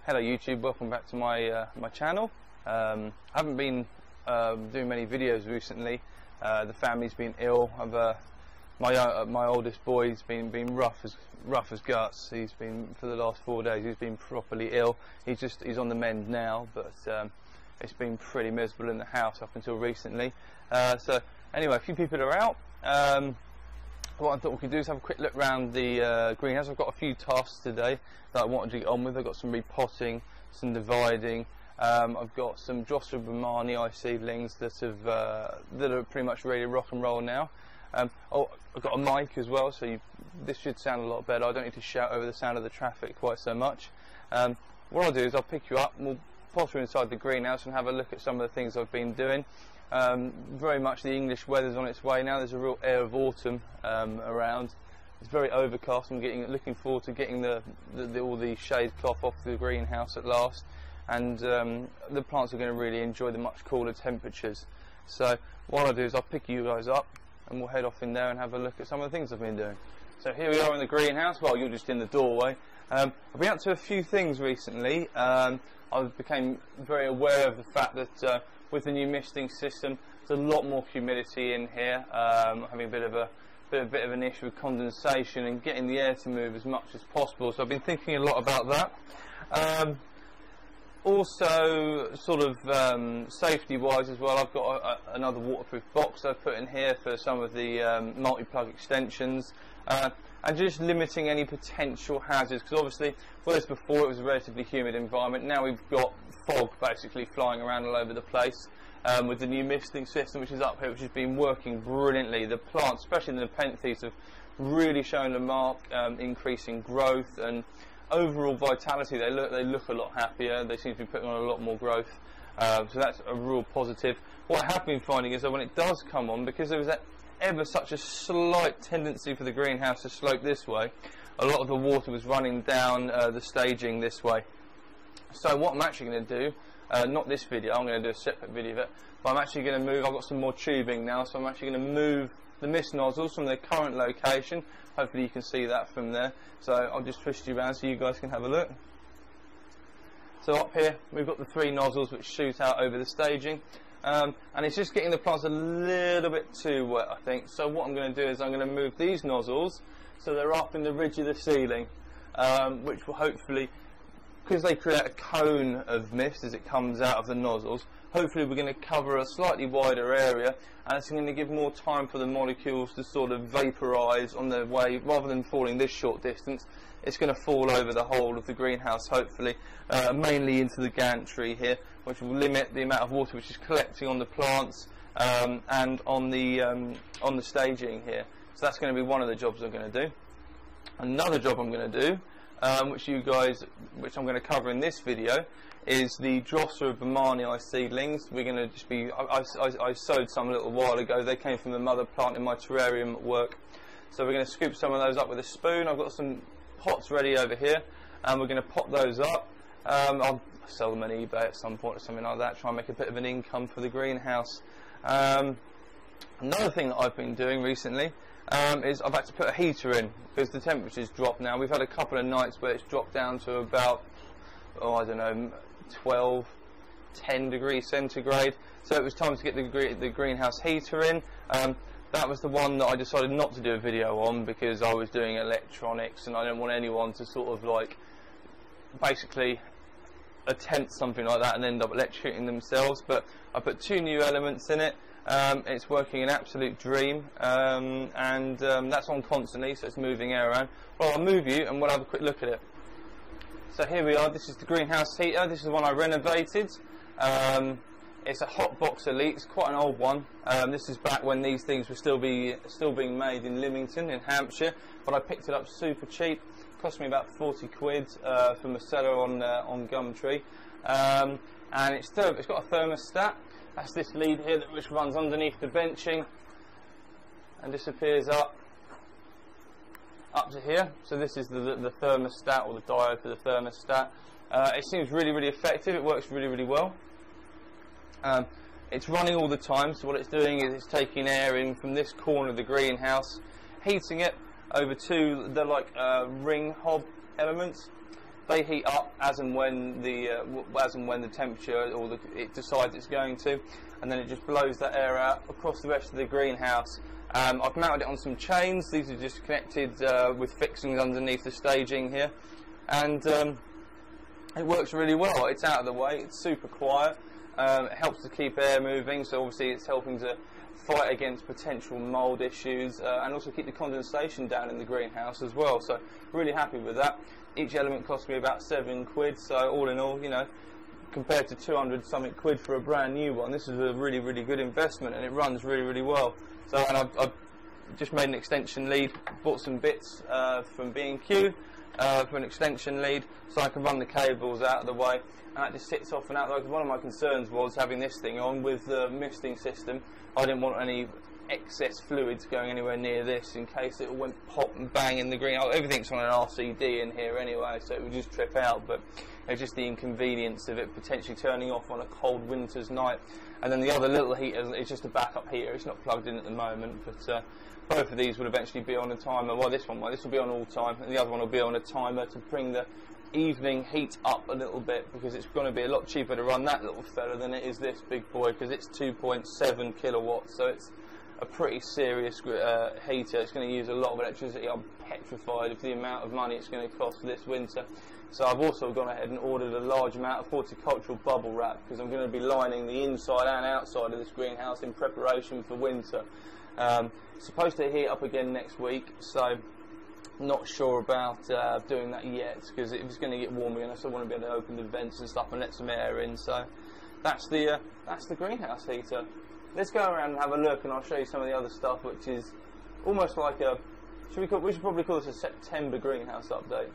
Hello YouTube, welcome back to my my channel. I haven't been doing many videos recently. The family's been ill. My oldest boy's been rough as guts. He's been, for the last 4 days, he's been properly ill. He's on the mend now, but it's been pretty miserable in the house up until recently. So anyway, a few people are out. What I thought we could do is have a quick look around the greenhouse. I've got a few tasks today that I wanted to get on with. I've got some repotting, some dividing. I've got some Drosophila baumannii seedlings that are pretty much ready to rock and roll now. Oh, I've got a mic as well, so this should sound a lot better. I don't need to shout over the sound of the traffic quite so much. What I'll do is I'll pick you up and we'll potter inside the greenhouse and have a look at some of the things I've been doing. Very much the English weather's on its way now. There's a real air of autumn around. It's very overcast. I'm looking forward to getting all the shade cloth off the greenhouse at last, and the plants are going to really enjoy the much cooler temperatures. So what I'll do is I'll pick you guys up and we'll head off in there and have a look at some of the things I've been doing. So here we are in the greenhouse. Well, you're just in the doorway. I've been up to a few things recently. I became very aware of the fact that with the new misting system, there's a lot more humidity in here. I'm having a bit of an issue with condensation and getting the air to move as much as possible. So I've been thinking a lot about that. Also, sort of safety-wise as well, I've got another waterproof box I've put in here for some of the multi-plug extensions. And just limiting any potential hazards, because obviously, whereas before it was a relatively humid environment, now we've got fog basically flying around all over the place. With the new misting system which is up here, which has been working brilliantly. The plants, especially the Nepenthes, have really shown a marked increase in growth and overall vitality. They look a lot happier. They seem to be putting on a lot more growth. So that's a real positive. What I have been finding is that when it does come on, because there was ever such a slight tendency for the greenhouse to slope this way, a lot of the water was running down the staging this way. So what I'm actually going to do, not this video, I'm going to do a separate video of it, but I'm actually going to move, I've got some more tubing now, so I'm actually going to move the mist nozzles from their current location. Hopefully you can see that from there. So I'll just twist you around so you guys can have a look. So up here we've got the 3 nozzles which shoot out over the staging. And it's just getting the plants a little bit too wet, I think. So what I'm going to do is I'm going to move these nozzles so they're up in the ridge of the ceiling, which will hopefully, because they create a cone of mist as it comes out of the nozzles, hopefully we're going to cover a slightly wider area, and it's going to give more time for the molecules to sort of vaporise on their way. Rather than falling this short distance, it's going to fall over the whole of the greenhouse, hopefully, mainly into the gantry here, which will limit the amount of water which is collecting on the plants and on the staging here. So that's going to be one of the jobs I'm going to do. Another job I'm going to do, which I'm going to cover in this video, is the Drosophila baumannii seedlings. We're going to just be, I sowed some a little while ago. They came from the mother plant in my terrarium at work. So we're going to scoop some of those up with a spoon. I've got some pots ready over here, and we're going to pot those up. I'll sell them on eBay at some point or something like that, try and make a bit of an income for the greenhouse. Another thing that I've been doing recently is I've had to put a heater in because the temperature's dropped now. We've had a couple of nights where it's dropped down to about, I don't know, 12, 10 degrees centigrade. So it was time to get the greenhouse heater in. That was the one that I decided not to do a video on because I was doing electronics and I don't want anyone to sort of like basically attempt something like that and end up electrocuting themselves. But I put 2 new elements in it. It's working an absolute dream, and that's on constantly, so it's moving air around. Well, I'll move you and we'll have a quick look at it. So here we are. This is the greenhouse heater. This is the one I renovated. It's a Hot Box Elite. It's quite an old one. This is back when these things were still being made in Lymington in Hampshire, but I picked it up super cheap. It cost me about 40 quid from a seller on Gumtree, and it's got a thermostat. That's this lead here which runs underneath the benching and disappears up to here. So this is the thermostat, or the diode for the thermostat. It seems really effective. It works really well. It's running all the time, so what it's doing is it's taking air in from this corner of the greenhouse, heating it over to the ring hob elements, they heat up as and when the temperature or it decides it's going to, and then it just blows that air out across the rest of the greenhouse. I've mounted it on some chains. These are just connected with fixings underneath the staging here, and it works really well. It's out of the way, it's super quiet, it helps to keep air moving, so obviously it's helping to fight against potential mould issues, and also keep the condensation down in the greenhouse as well. So really happy with that. Each element cost me about £7, so all in all, you know, compared to 200 something quid for a brand new one, this is a really, really good investment, and it runs really, really well. So, and I've just made an extension lead, bought some bits from B&Q for an extension lead, so I can run the cables out of the way, and that just sits off and out. Like, one of my concerns was having this thing on with the misting system. I didn't want any excess fluids going anywhere near this in case it all went pop and bang in the green. Everything's on an RCD in here anyway, so it would just trip out, but it's just the inconvenience of it potentially turning off on a cold winter's night. And then the other little heater is just a backup heater, it's not plugged in at the moment, but both of these will eventually be on a timer. Well, this will be on all time, and the other one will be on a timer to bring the evening heat up a little bit, because it's going to be a lot cheaper to run that little fella than it is this big boy, because it's 2.7 kilowatts, so it's a pretty serious heater. It's going to use a lot of electricity. I'm petrified of the amount of money it's going to cost this winter. So I've also gone ahead and ordered a large amount of horticultural bubble wrap, because I'm going to be lining the inside and outside of this greenhouse in preparation for winter. It's supposed to heat up again next week, so not sure about doing that yet, because if it's going to get warm again, I still want to be able to open the vents and stuff and let some air in. So that's the greenhouse heater. Let's go around and have a look, and I'll show you some of the other stuff, which is almost like a, we should probably call this a September greenhouse update.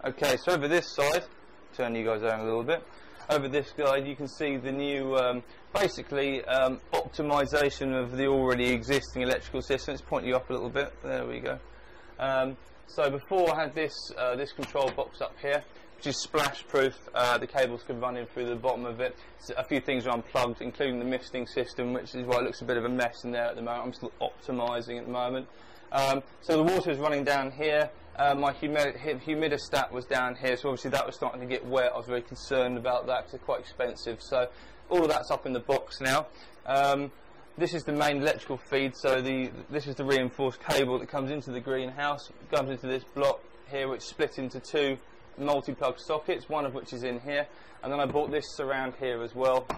Okay, so over this side, turn you guys around a little bit. Over this side, you can see the new, basically, optimization of the already existing electrical system. Let's point you up a little bit. There we go. So before I had this control box up here, which is splash proof. The cables can run in through the bottom of it. So a few things are unplugged, including the misting system, which is why it looks a bit of a mess in there at the moment. I'm still optimizing at the moment. So the water is running down here. My humidistat was down here, so obviously that was starting to get wet. I was very concerned about that because they're quite expensive. So all of that's up in the box now. This is the main electrical feed, so this is the reinforced cable that comes into the greenhouse. It comes into this block here, which split into two multi-plug sockets, one of which is in here, and then I bought this surround here as well,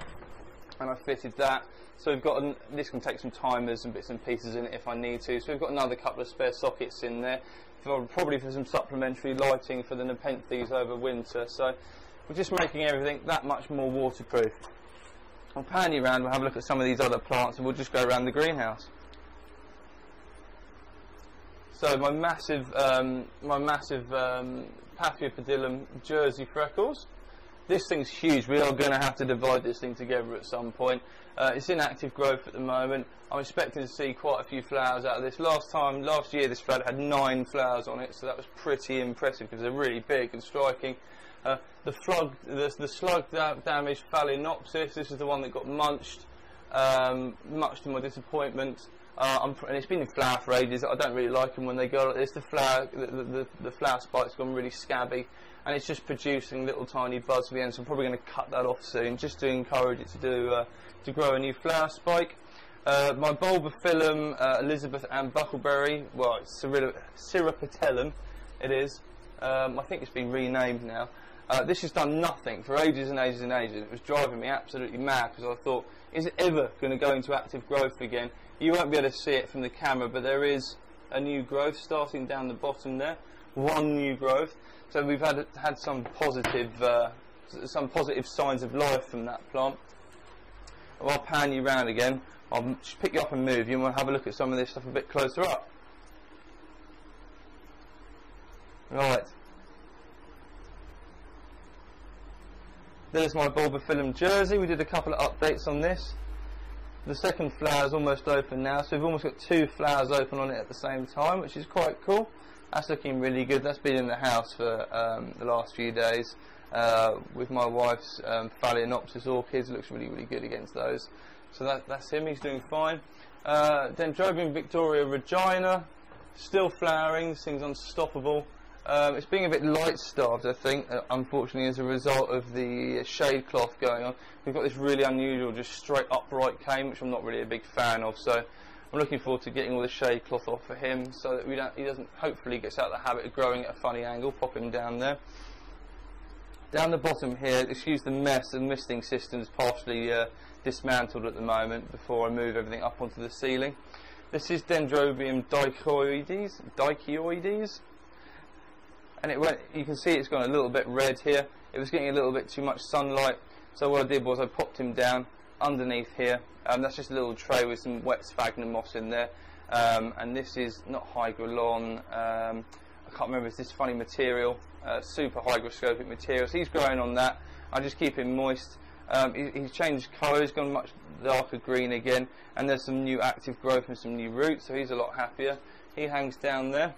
and I fitted that. So we've got this can take some timers and bits and pieces in it if I need to. So we've got another couple of spare sockets in there, probably for some supplementary lighting for the Nepenthes over winter. So we're just making everything that much more waterproof. I'll pan you around, we'll have a look at some of these other plants, and we'll just go around the greenhouse. So my massive Paphiopedilum Jersey freckles. This thing's huge. We are going to have to divide this thing together at some point. It's in active growth at the moment. I'm expecting to see quite a few flowers out of this. Last year this flower had 9 flowers on it, so that was pretty impressive because they're really big and striking. The slug damaged Phalaenopsis. This is the one that got munched, much to my disappointment. And it's been in flower for ages. I don't really like them when they go like this. The flower spike's gone really scabby, and it's just producing little tiny buds for the end. So I'm probably going to cut that off soon, just to encourage it to grow a new flower spike. My Bulbophyllum Elizabeth Ann Buckleberry. Well, it's Cirripetellum. It is. I think it's been renamed now. This has done nothing for ages and ages and ages. It was driving me absolutely mad because I thought, is it ever going to go into active growth again? You won't be able to see it from the camera, but there is a new growth starting down the bottom there. One new growth. So we've had some positive signs of life from that plant. I'll pan you round again. I'll just pick you up and move you, and we'll have a look at some of this stuff a bit closer up. Right. There's my Bulbophyllum Jersey. We did a couple of updates on this. The second flower is almost open now, so we've almost got 2 flowers open on it at the same time, which is quite cool. That's looking really good. That's been in the house for the last few days with my wife's Phalaenopsis orchids. It looks really, really good against those. So that's him. He's doing fine. Dendrobium Victoria Regina, still flowering. This thing's unstoppable. It's being a bit light-starved, I think, unfortunately, as a result of the shade cloth going on. We've got this really unusual, just straight upright cane, which I'm not really a big fan of, so I'm looking forward to getting all the shade cloth off for him, so that he doesn't, hopefully gets out of the habit of growing at a funny angle. Pop him down there. Down the bottom here, excuse the mess, the misting system's partially dismantled at the moment before I move everything up onto the ceiling. This is Dendrobium dicyoides. And you can see it's gone a little bit red here. It was getting a little bit too much sunlight, so what I did was I popped him down underneath here. That's just a little tray with some wet sphagnum moss in there. And this is not hygrolon, I can't remember, it's this funny material, super hygroscopic material. So he's growing on that. I just keep him moist. He's changed colour, he's gone much darker green again, and there's some new active growth and some new roots, so he's a lot happier. He hangs down there.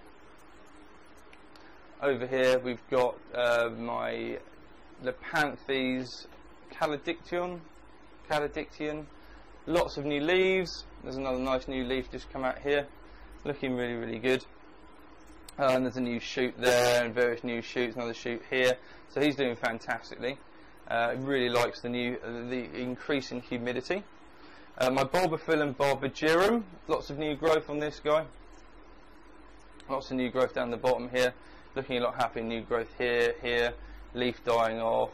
Over here we've got my Lepanthes calydiction. Lots of new leaves. There's another nice new leaf just come out here, looking really, really good. And there's a new shoot there, and various new shoots, another shoot here. So he's doing fantastically. Really likes the increase in humidity. My Bulbophyllum barbagirum, lots of new growth on this guy. Lots of new growth down the bottom here. Looking a lot happy. New growth here, here. Leaf dying off,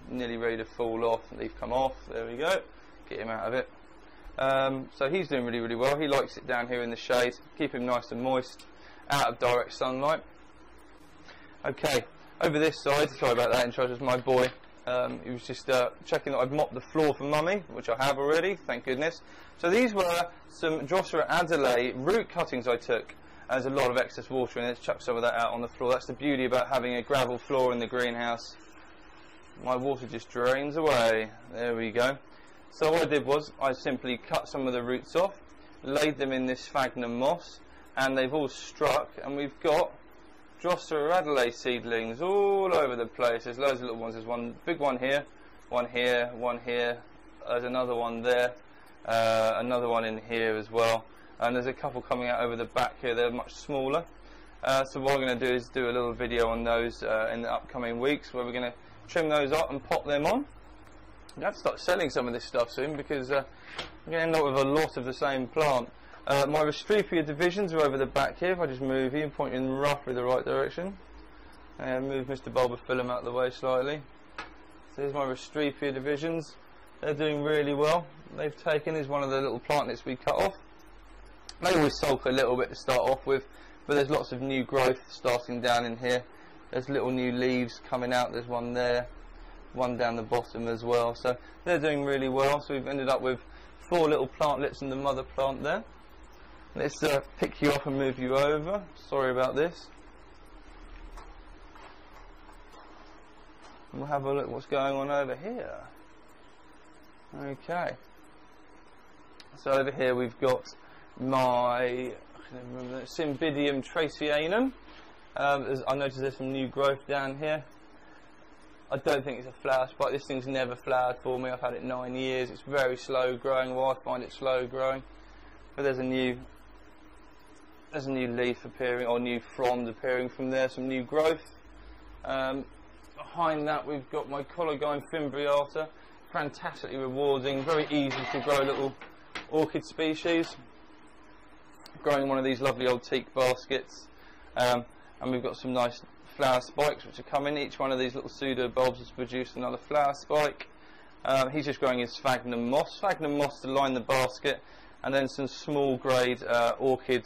nearly ready to fall off. Leaf come off. There we go. Get him out of it. So he's doing really, really well. He likes it down here in the shade. Keep him nice and moist, out of direct sunlight. Okay, over this side. Sorry about that. In charge of my boy. He was just checking that I've mopped the floor for Mummy, which I have already, thank goodness. So these were some Drosera adelae root cuttings I took. There's a lot of excess water in it. Let's chuck some of that out on the floor. That's the beauty about having a gravel floor in the greenhouse. My water just drains away. There we go. So what I did was I simply cut some of the roots off, laid them in this sphagnum moss, and they've all struck, and we've got Drosera adelae seedlings all over the place. There's loads of little ones. There's one big one here, one here, one here. There's another one there, another one in here as well. And there's a couple coming out over the back here. They're much smaller. So what I'm going to do is do a little video on those in the upcoming weeks, where we're going to trim those up and pop them on. I'm going to have to start selling some of this stuff soon, because I'm going to end up with a lot of the same plant. My Restrepo divisions are over the back here. If I just move here and point in roughly the right direction, and move Mr. Bulbophyllum out of the way slightly. So here's my Restrepo divisions. They're doing really well. They've taken is one of the little plantlets we cut off. They always sulk a little bit to start off with, but there's lots of new growth starting down in here. There's little new leaves coming out. There's one there, one down the bottom as well. So they're doing really well. So we've ended up with 4 little plantlets and the mother plant there. Let's pick you up and move you over. Sorry about this. We'll have a look what's going on over here. Okay. So over here we've got my Cymbidium tracianum. I noticed there's some new growth down here. I don't think it's a flower spike. This thing's never flowered for me. I've had it 9 years. It's very slow growing. Well, I find it slow growing. But there's a new leaf appearing, or new fronds appearing from there. Some new growth. Behind that we've got my Cologine fimbriata. Fantastically rewarding. Very easy to grow little orchid species. Growing one of these lovely old teak baskets. And we've got some nice flower spikes which are coming. Each one of these little pseudo bulbs has produced another flower spike. He's just growing his sphagnum moss to line the basket, and then some small grade orchid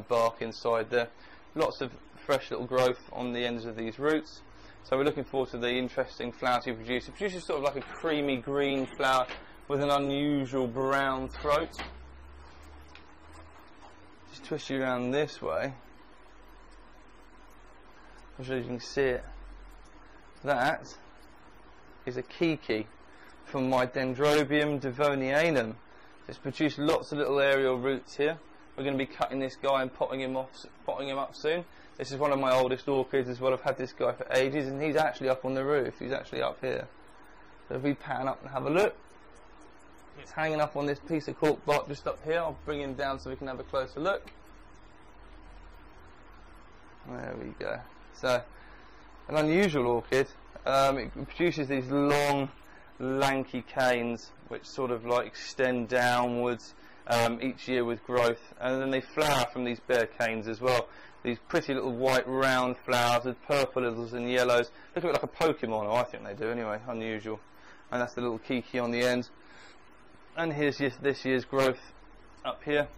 bark inside there. Lots of fresh little growth on the ends of these roots. So we're looking forward to the interesting flowers he produces. It produces sort of like a creamy green flower with an unusual brown throat. Just twist you around this way. I'm sure you can see it. That is a kiki from my Dendrobium devonianum. It's produced lots of little aerial roots here. We're going to be cutting this guy and potting him up soon. This is one of my oldest orchids as well. I've had this guy for ages, and he's actually up on the roof. He's actually up here. So if we pan up and have a look, it's hanging up on this piece of cork bark just up here. I'll bring him down so we can have a closer look. There we go. So, an unusual orchid. It produces these long, lanky canes which sort of like extend downwards each year with growth, and then they flower from these bare canes as well. These pretty little white round flowers with purple littles and yellows. Look a bit like a Pokemon, or I think they do anyway. Unusual. And that's the little kiki on the end. And here's this year's growth up here.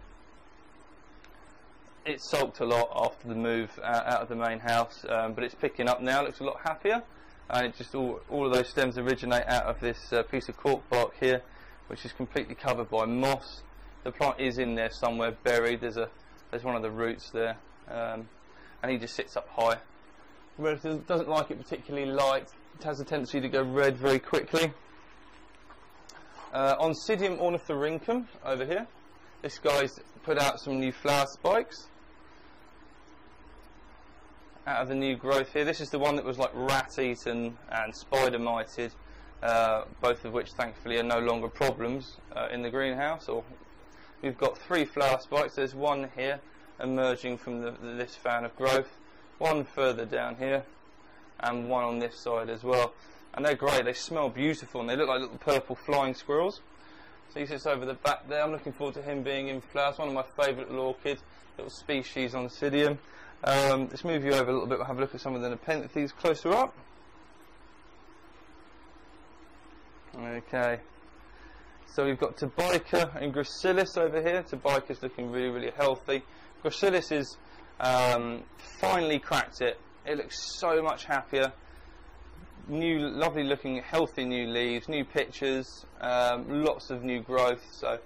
It sulked a lot after the move out of the main house, but it's picking up now. It looks a lot happier, and it just all of those stems originate out of this piece of cork bark here, which is completely covered by moss. The plant is in there somewhere buried. There's one of the roots there, and he just sits up high. It doesn't like it particularly light. It has a tendency to go red very quickly. Oncidium ornithorhynchum over here. This guy's put out some new flower spikes out of the new growth here. This is the one that was like rat-eaten and spider-mited, both of which thankfully are no longer problems in the greenhouse. We've got 3 flower spikes. There's one here emerging from this fan of growth, one further down here, and one on this side as well. And they're great. They smell beautiful, and they look like little purple flying squirrels. So he sits over the back there. I'm looking forward to him being in flowers. One of my favourite little orchids, little species Oncidium. Let's move you over a little bit. We'll have a look at some of the nepenthes closer up. Okay. So we've got Tabica and Gracilis over here. Tabica's looking really, really healthy. Gracilis is finally cracked it. It looks so much happier. New, lovely looking, healthy new leaves, new pitchers, lots of new growth. So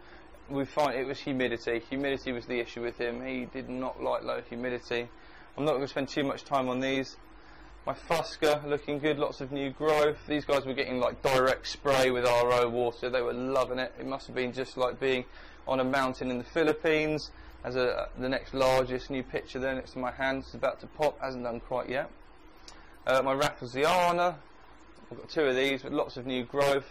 we find it was humidity. Humidity was the issue with him. He did not like low humidity. I'm not going to spend too much time on these. My Fusca looking good, lots of new growth. These guys were getting like direct spray with RO water. They were loving it. It must have been just like being on a mountain in the Philippines. As the next largest new pitcher there next to my hand. It's about to pop, hasn't done quite yet. My Rafflesiana, I've got 2 of these with lots of new growth.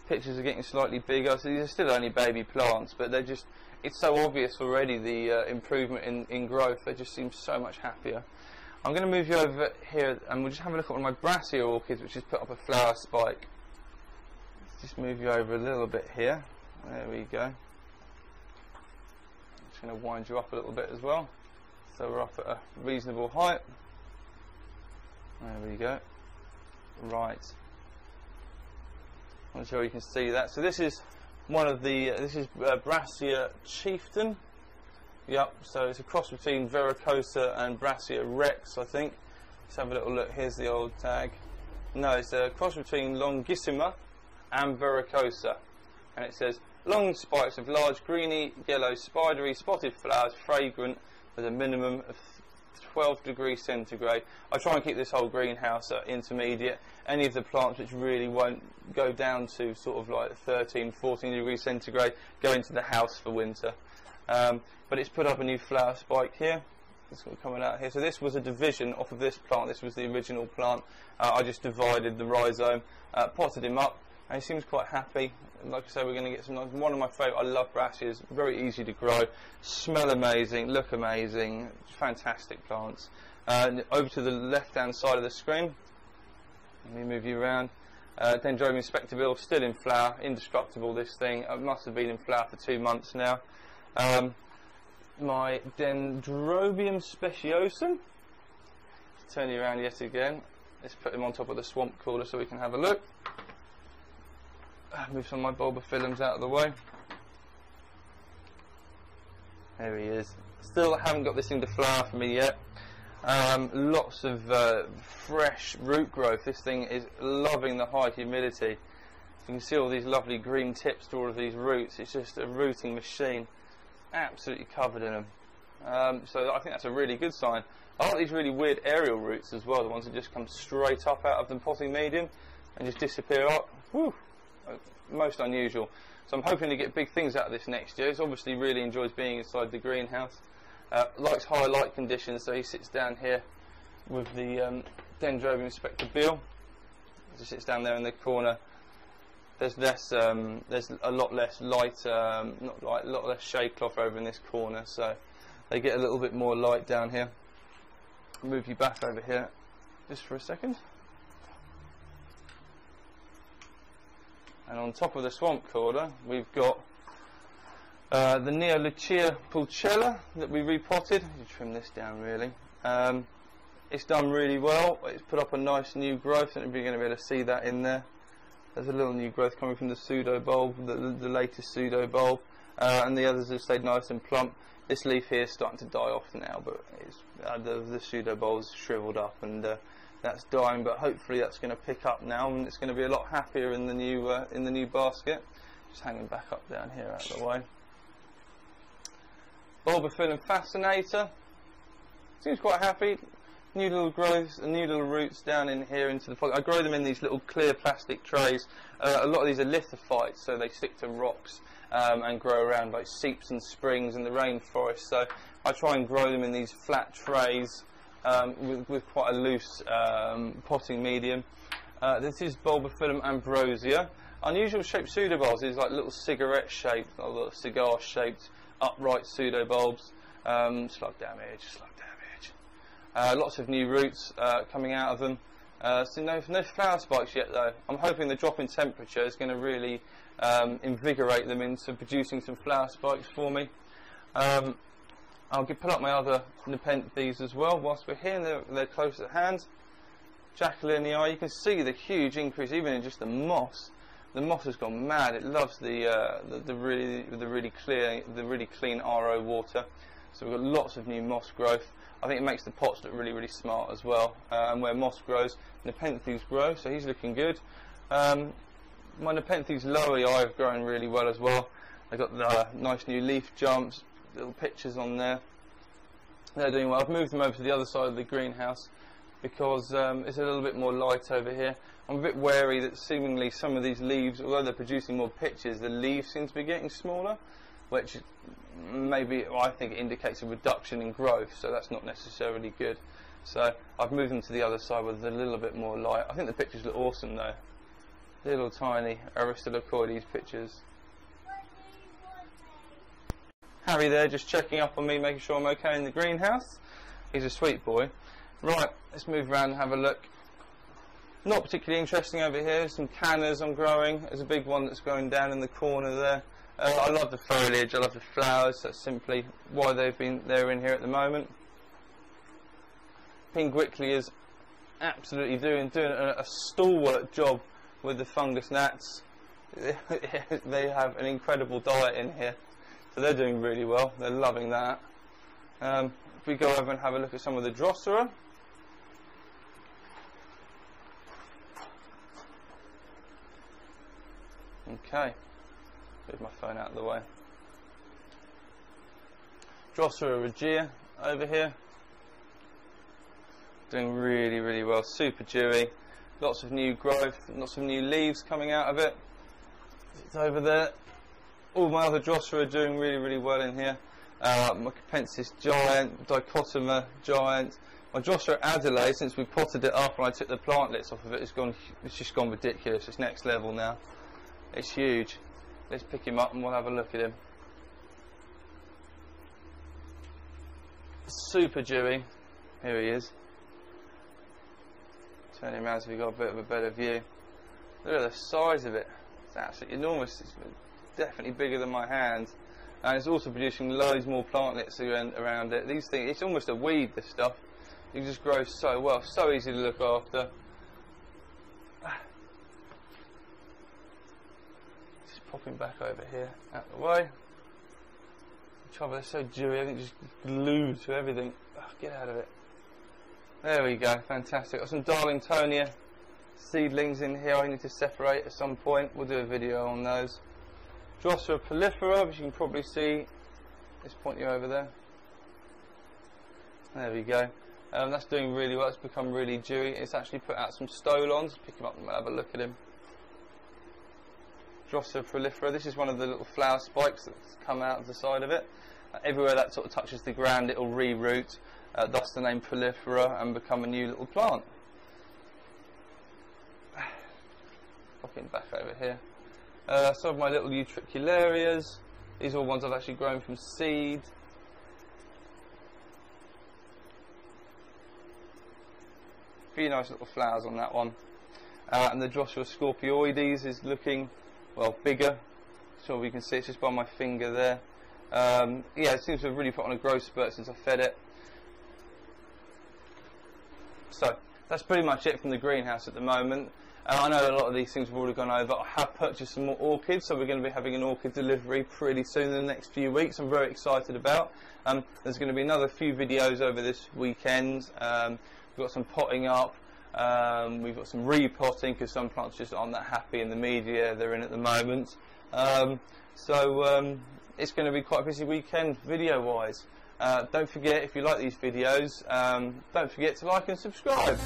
Pitchers are getting slightly bigger, so these are still only baby plants, but they're just, it's so obvious already the improvement in growth. They just seem so much happier. I'm going to move you over here and we'll just have a look at one of my Brassia orchids, which has put up a flower spike. Let's just move you over a little bit here. There we go. I'm just going to wind you up a little bit as well, so we're up at a reasonable height. There we go. Right. I'm not sure you can see that. So this is one of the, this is Brassia chieftain. Yep, so it's a cross between Verrucosa and Brassia rex, I think. Let's have a little look. Here's the old tag. No, it's a cross between Longissima and Verrucosa. And it says, long spikes of large greeny, yellow, spidery, spotted flowers, fragrant, with a minimum of 12 degrees centigrade. I try and keep this whole greenhouse at intermediate. Any of the plants which really won't go down to sort of like 13, 14 degrees centigrade go into the house for winter. But it's put up a new flower spike here. It's coming out here. So this was a division off of this plant. This was the original plant. I just divided the rhizome, potted him up, and he seems quite happy. Like I say, we're going to get some. One of my favourite. I love Brassias. Very easy to grow, smell amazing, look amazing, fantastic plants. Over to the left-hand side of the screen. Let me move you around. Dendrobium spectabil, still in flower, indestructible. This thing. It must have been in flower for 2 months now. My Dendrobium speciosum. Let's turn you around yet again. Let's put him on top of the swamp cooler so we can have a look. Move some of my bulbophyllums out of the way. There he is. Still haven't got this thing to flower for me yet. Lots of fresh root growth. This thing is loving the high humidity. You can see all these lovely green tips to all of these roots. It's just a rooting machine. Absolutely covered in them. So I think that's a really good sign. I like these really weird aerial roots as well, the ones that just come straight up out of the potting medium and just disappear up. Whew. Most unusual. So I'm hoping to get big things out of this next year. He obviously really enjoys being inside the greenhouse. Likes high light conditions, so he sits down here with the Dendrobium spectabil. Just sits down there in the corner. There's less, there's a lot less light, not light, a lot less shade cloth over in this corner, so they get a little bit more light down here. I'll move you back over here. just for a second. And on top of the swamp corder, we've got the Neolucia pulchella that we repotted. You trim this down really. It's done really well. It's put up a nice new growth, and you're going to be able to see that in there. There's a little new growth coming from the pseudo bulb, the latest pseudo bulb, and the others have stayed nice and plump. This leaf here is starting to die off now, but it's, the pseudo bulb's shriveled up, and that's dying. But hopefully that's going to pick up now, and it's going to be a lot happier in the new basket. Just hanging back up down here out of the way. Bulbophyllum fascinator seems quite happy. New little growths and new little roots down in here into the pocket. I grow them in these little clear plastic trays. A lot of these are lithophytes, so they stick to rocks and grow around like seeps and springs in the rainforest. So I try and grow them in these flat trays with quite a loose potting medium. This is Bulbophyllum ambrosia. Unusual shaped pseudobulbs is like little cigarette shaped, or little cigar shaped upright pseudobulbs. Slug damage. Lots of new roots coming out of them. So no flower spikes yet though. I'm hoping the drop in temperature is going to really invigorate them into producing some flower spikes for me. I'll pull up my other nepenthes as well whilst we're here, and they're close at hand. Jacquelinei, you can see the huge increase even in just the moss. The moss has gone mad. It loves the really clean RO water. So we've got lots of new moss growth. I think it makes the pots look really smart as well. And where moss grows, nepenthes grow, so he's looking good. My nepenthes lower eye have grown really well as well. They've got the nice new leaf jumps, little pictures on there. They're doing well. I've moved them over to the other side of the greenhouse because it's a little bit more light over here. I'm a bit wary that seemingly some of these leaves, although they're producing more pitches, the leaves seem to be getting smaller, which maybe I think it indicates a reduction in growth, so that's not necessarily good. So I've moved them to the other side with a little bit more light. I think the pictures look awesome though. Little tiny Aristolochoides pictures. Harry there just checking up on me, making sure I'm okay in the greenhouse. He's a sweet boy. Right, let's move around and have a look. Not particularly interesting over here. Some cannas I'm growing. There's a big one that's going down in the corner there. I love the foliage, I love the flowers. That's simply why they're in here at the moment. Pinguicula is absolutely doing a stalwart job with the fungus gnats. They have an incredible diet in here, so they're doing really well. They're loving that. If we go over and have a look at some of the Drosera. Okay, move my phone out of the way. Drosera regia over here, doing really well, super dewy, lots of new growth, lots of new leaves coming out of it. It's over there. All my other Drosera are doing really well in here. My Capensis giant, Dichotoma giant. My Drosera Adelaide, since we potted it up and I took the plantlets off of it, it's just gone ridiculous. It's next level now. It's huge. Let's pick him up and we'll have a look at him. Super dewy. Here he is. Turn him around so we've got a bit of a better view. Look at the size of it. It's absolutely enormous. It's definitely bigger than my hand. And it's also producing loads more plantlets around it. These things, it's almost a weed, this stuff. It just grows so well, so easy to look after. Popping back over here, out the way. The trouble is so dewy, I think just glued to everything. Oh, get out of it. There we go, fantastic. Got some Darlingtonia seedlings in here I need to separate at some point. We'll do a video on those. Drosera prolifera, which you can probably see. Let's point you over there. There we go. That's doing really well. It's become really dewy. It's actually put out some stolons. Pick him up and we'll have a look at him. Drosera prolifera. This is one of the little flower spikes that's come out of the side of it. Everywhere that sort of touches the ground, it will re-root, thus the name prolifera, and become a new little plant. Popping back over here. Some of my little utricularias. These are all ones I've actually grown from seed. few nice little flowers on that one. And the Drosera scorpioides is looking, well, bigger. Sure we can see it's just by my finger there. Yeah, it seems to have really put on a growth spurt since I fed it. So that's pretty much it from the greenhouse at the moment. I know a lot of these things have already gone over. I have purchased some more orchids, so we're going to be having an orchid delivery pretty soon in the next few weeks. I'm very excited about. There's going to be another few videos over this weekend. We've got some potting up. We've got some repotting because some plants just aren't that happy in the media they're in at the moment. So it's going to be quite a busy weekend video wise. Don't forget, if you like these videos, don't forget to like and subscribe.